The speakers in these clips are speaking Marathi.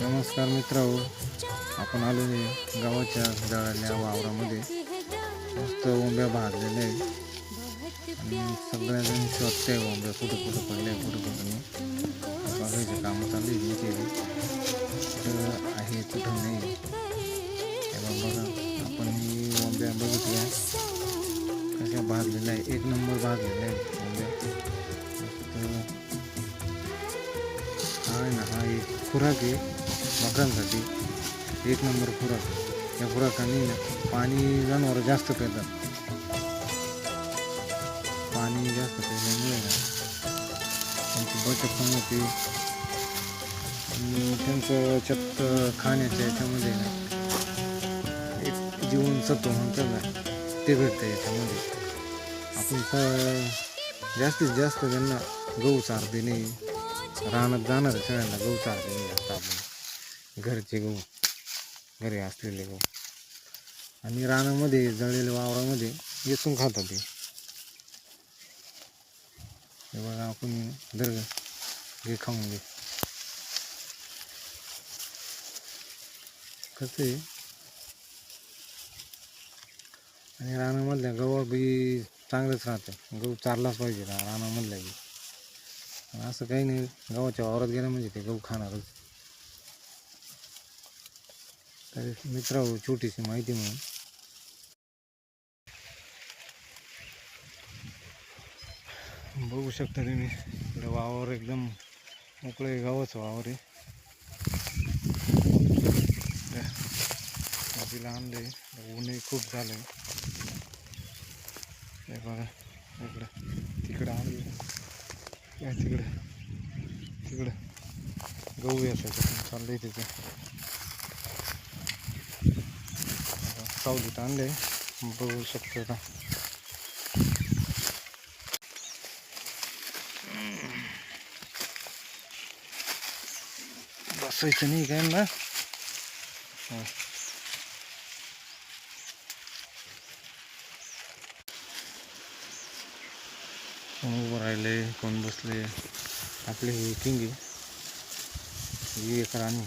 नमस्कार मित्रांनो, आपण आलो आहे गावाच्या जळाल्या वावरामध्ये. मस्त ओंब्या भाजलेल्या आहे आणि सगळ्याजण शोधते ओंब्या कुठं कुठं पडले कुठं कुठं नाही. बघायचं काम चालू आहे केली कुठं आहे कुठं नाही. तेव्हा बघा आपण ही ओंब्या बघितल्या कशा भाजलेल्या आहे. एक नंबर भाजलेल्या आहे ओंब्या. हा आहे ना, हा एक खुराक आहे बकरांसाठी. एक नंबर खुराक. या खुराकाने पाणी जनावरं जास्त पितात. पाणी जास्त पिल्यामुळे ना त्यांची बचत पण होते आणि त्यांचं याच्यात खाण्याच्या याच्यामध्ये ना एक जीवनसत्व म्हणतात ना ते भेटतं याच्यामध्ये. आपण जास्तीत जास्त त्यांना गहू चार देणे, रानात जाणार सगळ्यांना गहू चार देणे जास्त. आपण घरचे गहू, घरी असलेले गहू आणि रानामध्ये जळलेल्या वावरामध्ये येसून खातात ते. बघा आपण दर्ग हे खाऊन घे कसं आहे. आणि रानामधल्या गहू बी चांगलंच राहतं. गहू चारलाच पाहिजे रानामधल्या बी. असं काही नाही, गव्हाच्या वावरात गेलं म्हणजे ते गहू खाणारच. तर मित्रांनो, छोटीशी माहिती म्हणून बघू शकता तुम्ही इकडे वावर एकदम मोकळे गावाचं वावर आहे. बाजूला आणले, ऊनही खूप झालं आहे. हे बघा इकडं तिकडं आणले, या तिकडं गहू यासाठी चाललंय तिथे. सावलीत आणले, बघू शकतो का. बसायचं नाही काय ना. कोण उभं राहिले, कोण बसले. आपले हे किंग आहे, ही एक राणी.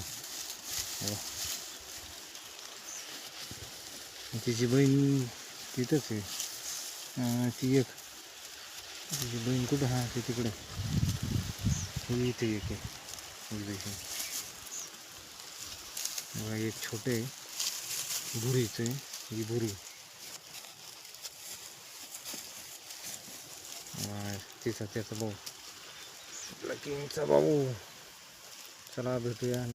तिची बहीण तिथंच आहे. ती एक तिची बहीण कुठं, हा ती तिकडे, ही इथे एक आहे. बघा एक छोटे भुरीचं आहे, ही भुरी. तिचा त्याचा भाऊ, आपला किंगचा भाऊ. चला भेटूया.